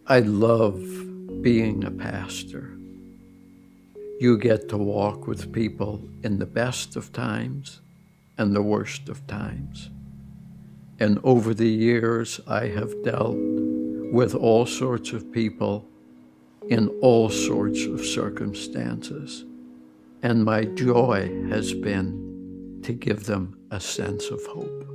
I love being a pastor. You get to walk with people in the best of times and the worst of times. And over the years, I have dealt with all sorts of people in all sorts of circumstances. And my joy has been to give them a sense of hope.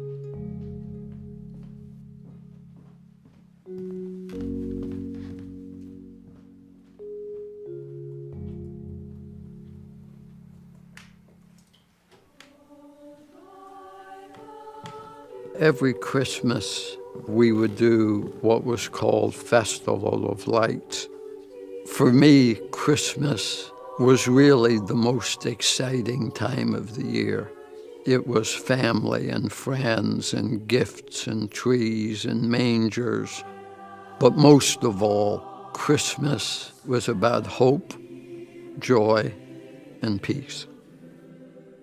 Every Christmas, we would do what was called Festival of Lights. For me, Christmas was really the most exciting time of the year. It was family and friends and gifts and trees and mangers. But most of all, Christmas was about hope, joy, and peace.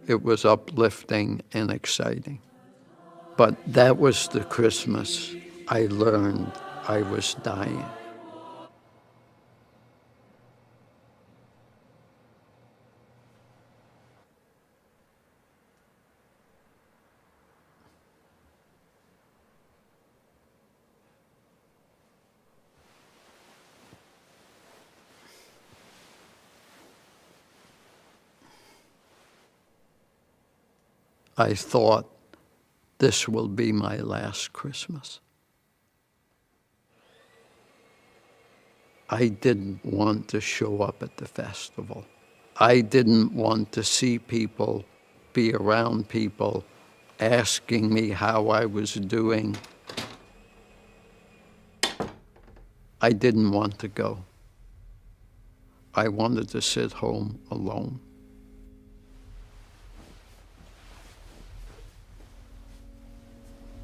It was uplifting and exciting. But that was the Christmas I learned I was dying. I thought, this will be my last Christmas. I didn't want to show up at the festival. I didn't want to see people, be around people, asking me how I was doing. I didn't want to go. I wanted to sit home alone.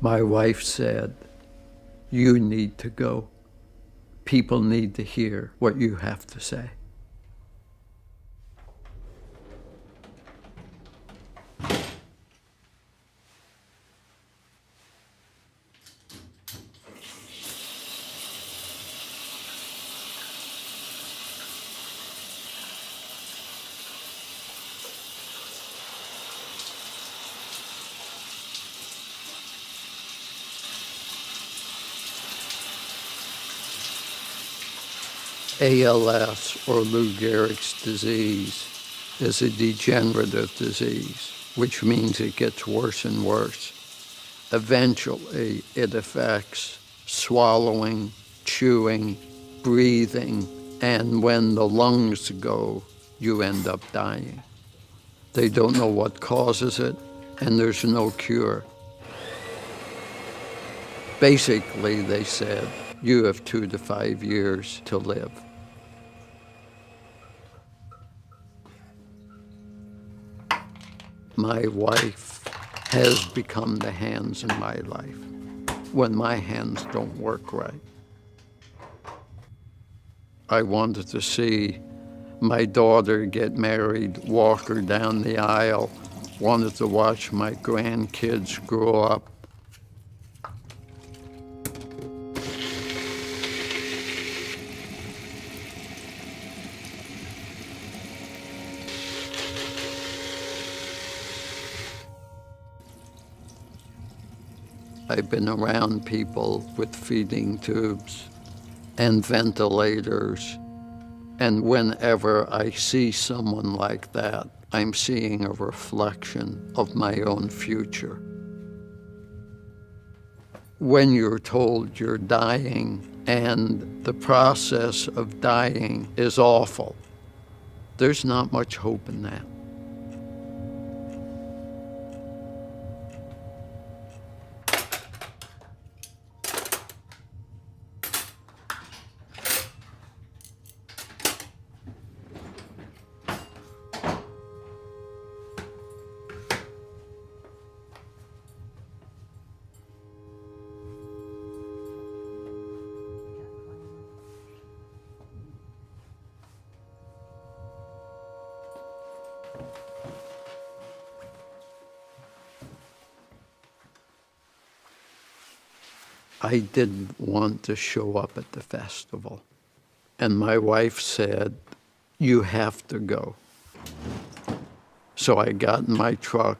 My wife said, you need to go. People need to hear what you have to say. ALS, or Lou Gehrig's disease, is a degenerative disease, which means it gets worse and worse. Eventually, it affects swallowing, chewing, breathing, and when the lungs go, you end up dying. They don't know what causes it, and there's no cure. Basically, they said, you have 2 to 5 years to live. My wife has become the hands in my life when my hands don't work right. I wanted to see my daughter get married, walk her down the aisle, wanted to watch my grandkids grow up. I've been around people with feeding tubes and ventilators, and whenever I see someone like that, I'm seeing a reflection of my own future. When you're told you're dying and the process of dying is awful, there's not much hope in that. I didn't want to show up at the festival. And my wife said, "You have to go." So I got in my truck.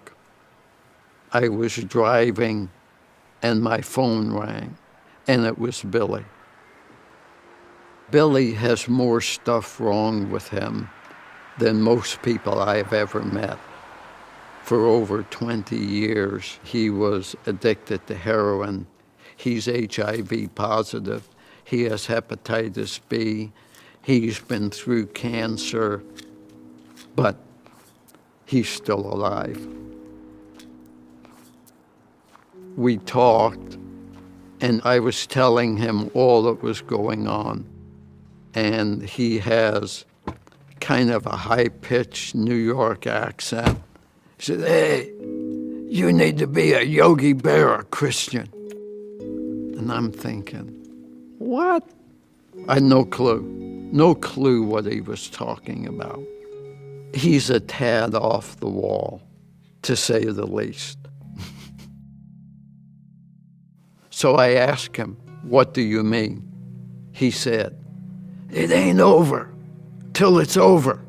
I was driving, and my phone rang, and it was Billy. Billy has more stuff wrong with him than most people I've ever met. For over 20 years, he was addicted to heroin. He's HIV positive. He has hepatitis B. He's been through cancer, but he's still alive. We talked, and I was telling him all that was going on. And he has kind of a high-pitched New York accent. He said, "Hey, you need to be a Yogi Berra Christian." And I'm thinking, what? I had no clue what he was talking about. He's a tad off the wall, to say the least. So I asked him, "What do you mean?" He said, "It ain't over till it's over."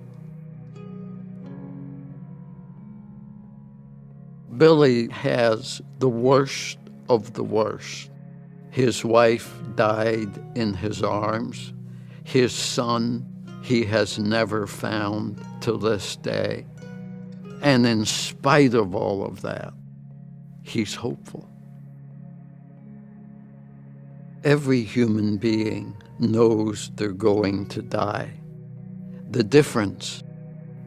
Billy has the worst of the worst. His wife died in his arms. His son, he has never found to this day. And in spite of all of that, he's hopeful. Every human being knows they're going to die. The difference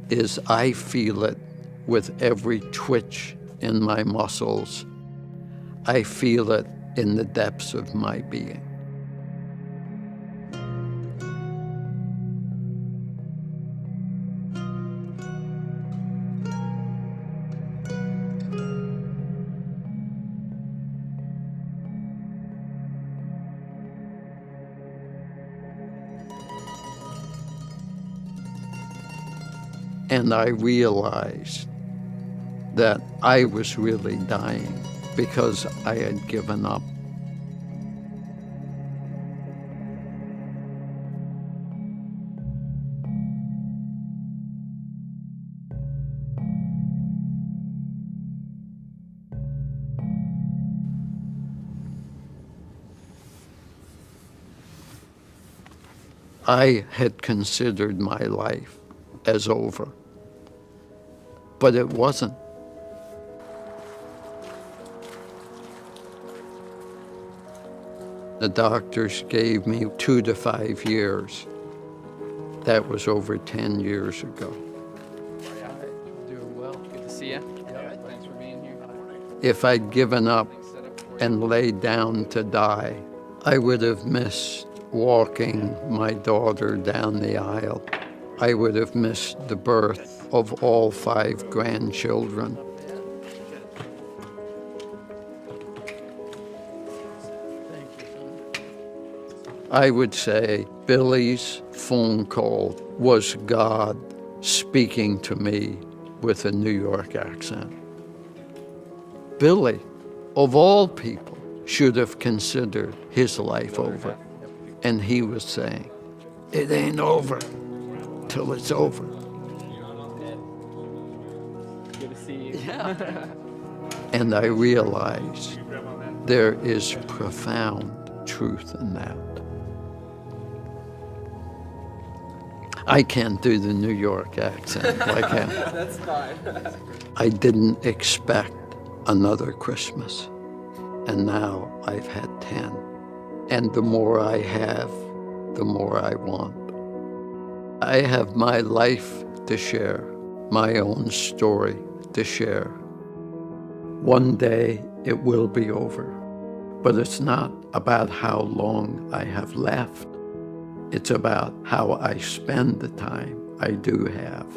is I feel it with every twitch in my muscles. I feel it in the depths of my being. And I realized that I was really dying because I had given up. I had considered my life as over, but it wasn't. The doctors gave me 2 to 5 years. That was over 10 years ago. Doing well. Good to see you. Yeah, thanks for being here. If I'd given up and laid down to die, I would have missed walking my daughter down the aisle. I would have missed the birth of all 5 grandchildren. I would say Billy's phone call was God speaking to me with a New York accent. Billy, of all people, should have considered his life over. And he was saying, "It ain't over till it's over." Good to see you. Yeah. And I realized there is profound truth in that. I can't do the New York accent like him. That's fine. I didn't expect another Christmas, and now I've had 10. And the more I have, the more I want. I have my life to share, my own story to share. One day it will be over, but it's not about how long I have left. It's about how I spend the time I do have.